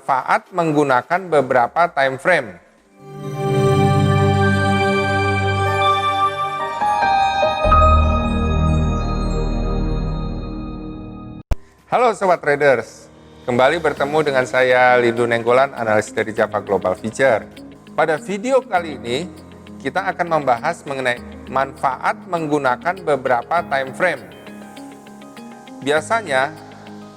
manfaat menggunakan beberapa time frame. Halo Sobat Traders, kembali bertemu dengan saya Lindu Nenggolan, analis dari Java Global Future. Pada video kali ini, kita akan membahas mengenai manfaat menggunakan beberapa time frame. Biasanya,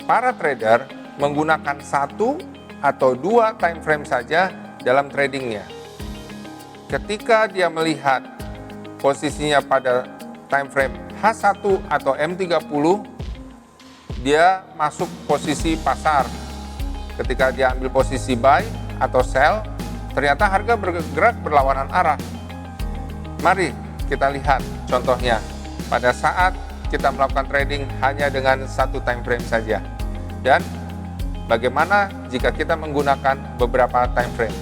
para trader menggunakan satu atau dua time frame saja dalam tradingnya. Ketika dia melihat posisinya pada time frame H1 atau M30, dia masuk posisi pasar. Ketika dia ambil posisi buy atau sell, ternyata harga bergerak berlawanan arah. Mari kita lihat contohnya pada saat kita melakukan trading hanya dengan satu time frame saja. Dan bagaimana jika kita menggunakan beberapa time frame?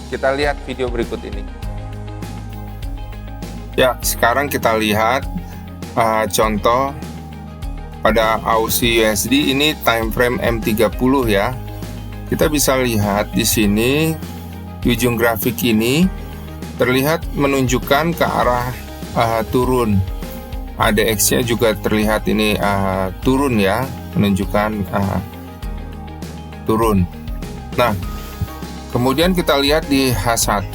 Kita lihat video berikut ini. Ya, sekarang kita lihat contoh pada Aussie USD ini time frame M30 ya. Kita bisa lihat di sini di ujung grafik ini terlihat menunjukkan ke arah turun. ADX-nya juga terlihat ini turun ya, menunjukkan turun. Nah, kemudian kita lihat di H1.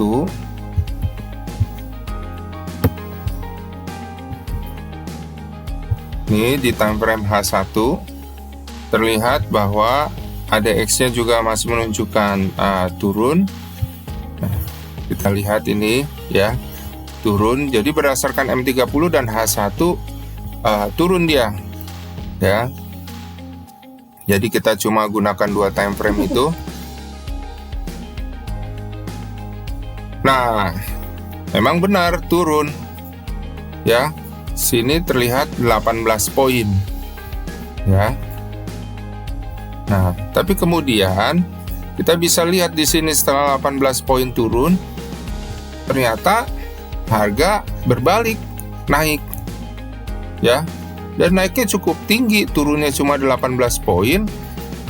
Ini di time frame H1 terlihat bahwa ADX-nya juga masih menunjukkan turun. Nah, kita lihat ini ya, turun. Jadi berdasarkan M30 dan H1 turun dia ya. Jadi kita cuma gunakan dua time frame itu. Nah, memang benar turun ya. Sini terlihat 18 poin ya. Nah, tapi kemudian kita bisa lihat di sini setelah 18 poin turun, ternyata harga berbalik naik ya, dan naiknya cukup tinggi, turunnya cuma 18 poin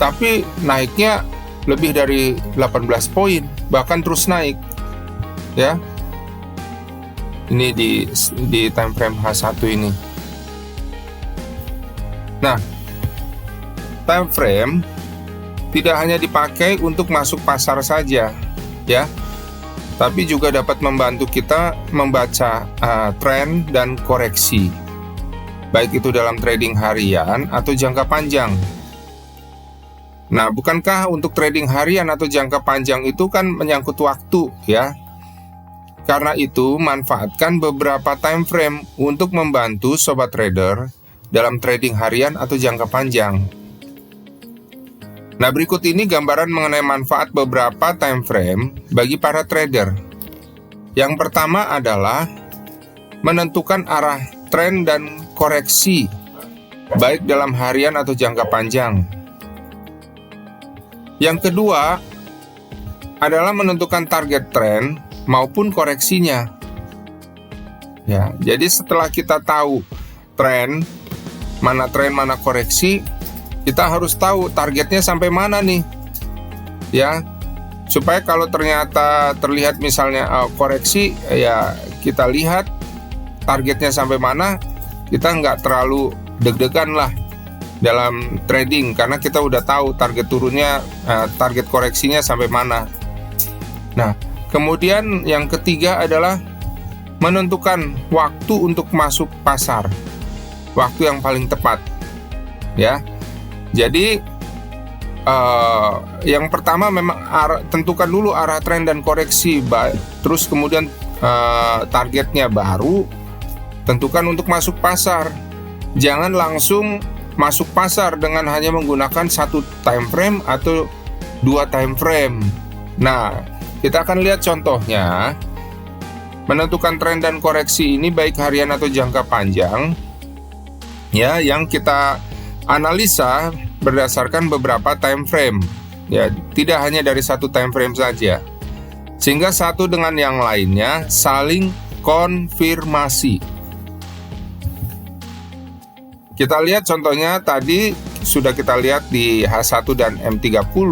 tapi naiknya lebih dari 18 poin, bahkan terus naik ya. Ini di time frame H1 ini. Nah, time frame tidak hanya dipakai untuk masuk pasar saja ya, tapi juga dapat membantu kita membaca tren dan koreksi, baik itu dalam trading harian atau jangka panjang. Nah, bukankah untuk trading harian atau jangka panjang itu kan menyangkut waktu ya? Karena itu, manfaatkan beberapa time frame untuk membantu sobat trader dalam trading harian atau jangka panjang. Nah, berikut ini gambaran mengenai manfaat beberapa time frame bagi para trader. Yang pertama adalah menentukan arah tren dan koreksi, baik dalam harian atau jangka panjang. Yang kedua adalah menentukan target tren maupun koreksinya. Ya, jadi setelah kita tahu tren mana koreksi, kita harus tahu targetnya sampai mana nih. Ya, supaya kalau ternyata terlihat misalnya koreksi, ya kita lihat targetnya sampai mana, kita nggak terlalu deg-degan lah dalam trading, karena kita udah tahu target turunnya, target koreksinya sampai mana. Nah, kemudian yang ketiga adalah menentukan waktu untuk masuk pasar, waktu yang paling tepat ya. Jadi yang pertama memang tentukan dulu arah tren dan koreksi, terus kemudian targetnya, baru tentukan untuk masuk pasar. Jangan langsung masuk pasar dengan hanya menggunakan satu time frame atau dua time frame. Nah, kita akan lihat contohnya. Menentukan tren dan koreksi ini baik harian atau jangka panjang ya, yang kita analisa berdasarkan beberapa time frame ya, tidak hanya dari satu time frame saja, sehingga satu dengan yang lainnya saling konfirmasi. Kita lihat contohnya tadi sudah kita lihat di H1 dan M30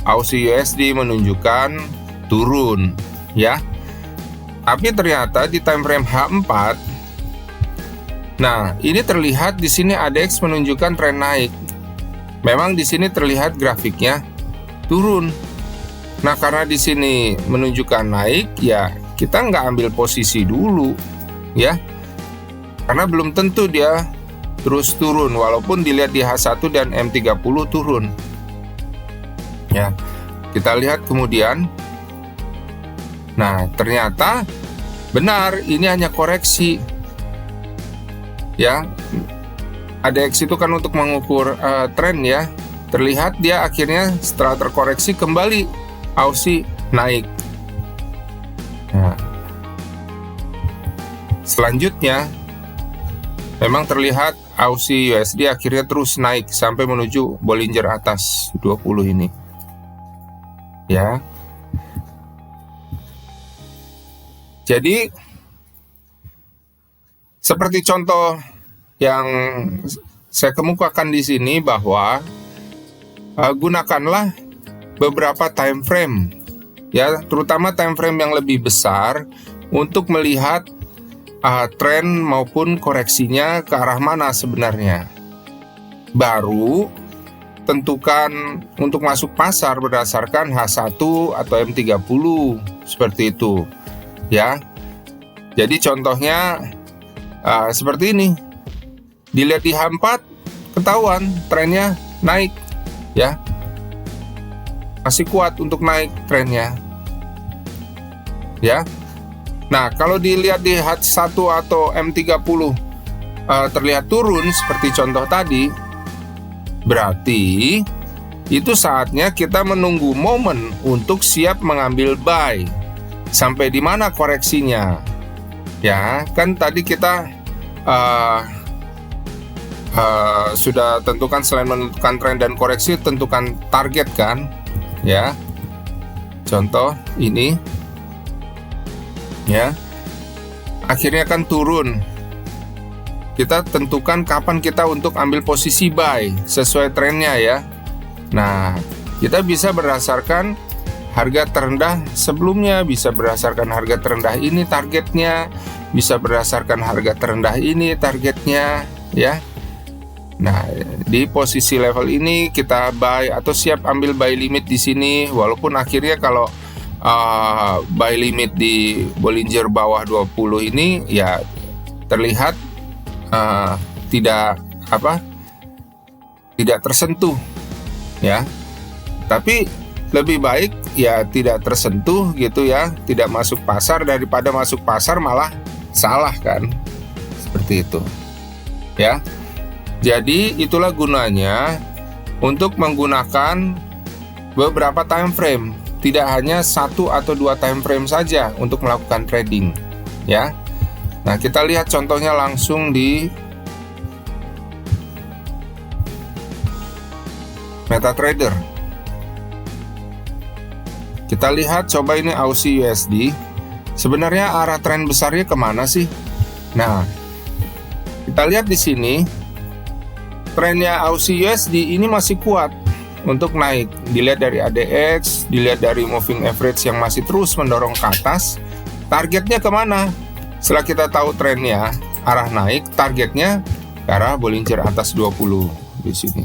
Aussie USD menunjukkan turun, ya. Tapi ternyata di time frame H4, nah ini terlihat di sini ADX menunjukkan tren naik. Memang di sini terlihat grafiknya turun. Nah, karena di sini menunjukkan naik, ya kita nggak ambil posisi dulu, ya. Karena belum tentu dia terus turun, walaupun dilihat di H1 dan M30 turun. Ya, kita lihat kemudian. Nah, ternyata benar ini hanya koreksi. Ya, ADX itu kan untuk mengukur tren, ya. Terlihat dia akhirnya setelah terkoreksi kembali Aussie naik. Nah, selanjutnya memang terlihat Aussie USD akhirnya terus naik sampai menuju Bollinger atas 20 ini. Ya. Jadi seperti contoh yang saya kemukakan di sini bahwa gunakanlah beberapa time frame, ya, terutama time frame yang lebih besar untuk melihat tren maupun koreksinya ke arah mana sebenarnya. Baru tentukan untuk masuk pasar berdasarkan H1 atau M30 seperti itu, ya. Jadi contohnya seperti ini. Dilihat di H4 ketahuan trennya naik, ya. Masih kuat untuk naik trennya, ya. Nah, kalau dilihat di H1 atau M30 terlihat turun seperti contoh tadi, berarti itu saatnya kita menunggu momen untuk siap mengambil buy. Sampai di mana koreksinya? Ya, kan tadi kita sudah tentukan, selain menentukan tren dan koreksi, tentukan target kan? Ya, contoh ini, ya, akhirnya kan turun. Kita tentukan kapan kita untuk ambil posisi buy sesuai trennya, ya. Nah, kita bisa berdasarkan harga terendah sebelumnya, bisa berdasarkan harga terendah ini targetnya, bisa berdasarkan harga terendah ini targetnya, ya. Nah, di posisi level ini kita buy atau siap ambil buy limit di sini, walaupun akhirnya kalau buy limit di Bollinger bawah 20 ini ya terlihat tidak tersentuh, ya. Tapi lebih baik ya tidak tersentuh gitu, ya, tidak masuk pasar daripada masuk pasar malah salah kan, seperti itu, ya. Jadi itulah gunanya untuk menggunakan beberapa time frame, tidak hanya 1 atau 2 time frame saja untuk melakukan trading, ya. Nah, kita lihat contohnya langsung di MetaTrader. Kita lihat coba ini Aussie USD. Sebenarnya arah tren besarnya kemana sih? Nah, kita lihat di sini. Trennya Aussie USD ini masih kuat untuk naik. Dilihat dari ADX, dilihat dari moving average yang masih terus mendorong ke atas. Targetnya kemana? Setelah kita tahu trennya arah naik, targetnya ke arah Bollinger atas 20 di sini.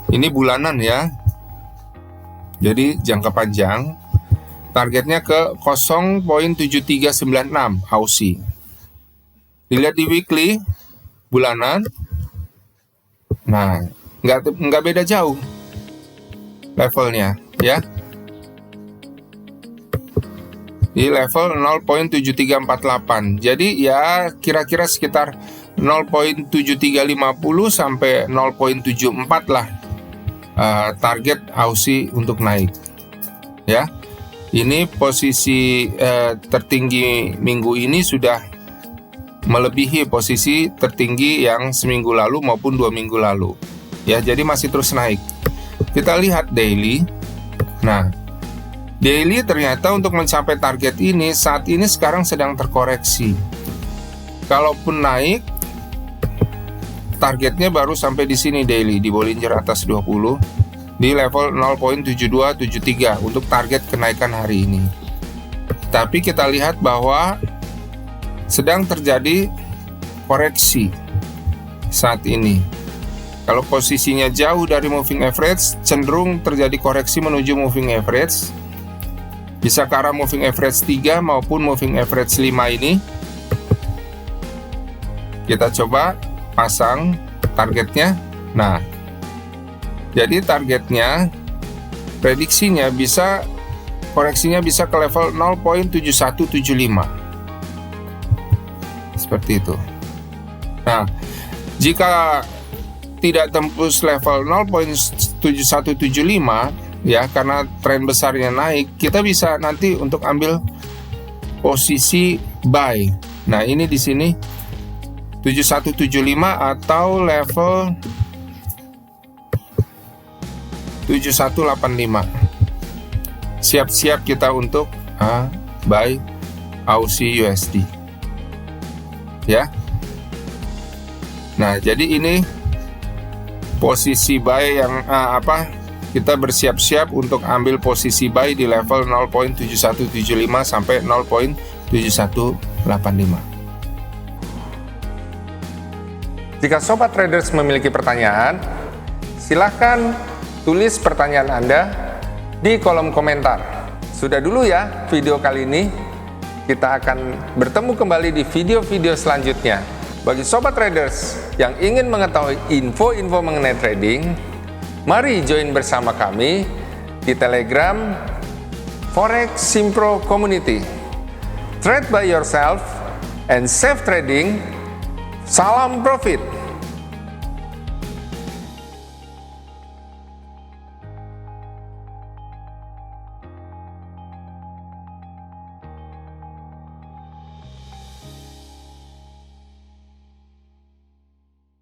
Ini bulanan, ya. Jadi jangka panjang. Targetnya ke 0.7396 Aussie. Dilihat di weekly bulanan. Nah, nggak beda jauh levelnya, ya. Di level 0.7348. Jadi ya kira-kira sekitar 0.7350 sampai 0.74 lah target Aussie untuk naik, ya. Ini posisi tertinggi minggu ini sudah melebihi posisi tertinggi yang seminggu lalu maupun 2 minggu lalu, ya. Jadi masih terus naik. Kita lihat daily. Nah, daily ternyata untuk mencapai target ini saat ini sekarang sedang terkoreksi. Kalaupun naik, targetnya baru sampai di sini daily di Bollinger atas 20, di level 0.7273 untuk target kenaikan hari ini. Tapi kita lihat bahwa sedang terjadi koreksi saat ini. Kalau posisinya jauh dari moving average, cenderung terjadi koreksi menuju moving average. Bisa ke arah moving average 3 maupun moving average 5 ini. Kita coba pasang targetnya. Nah, jadi targetnya, prediksinya koreksinya bisa ke level 0.7175. Seperti itu. Nah, jika tidak tembus level 0.7175, ya karena tren besarnya naik, kita bisa nanti untuk ambil posisi buy. Nah, ini di sini 7175 atau level 7185. Siap-siap kita untuk buy Aussie USD. Ya. Nah, jadi ini posisi buy yang kita bersiap-siap untuk ambil posisi buy di level 0.7175 sampai 0.7185. Jika sobat traders memiliki pertanyaan, silahkan tulis pertanyaan Anda di kolom komentar. Sudah dulu ya video kali ini. Kita akan bertemu kembali di video-video selanjutnya. Bagi sobat traders yang ingin mengetahui info-info mengenai trading, mari join bersama kami di Telegram Forex Simpro Community. Trade by yourself and safe trading. Salam profit.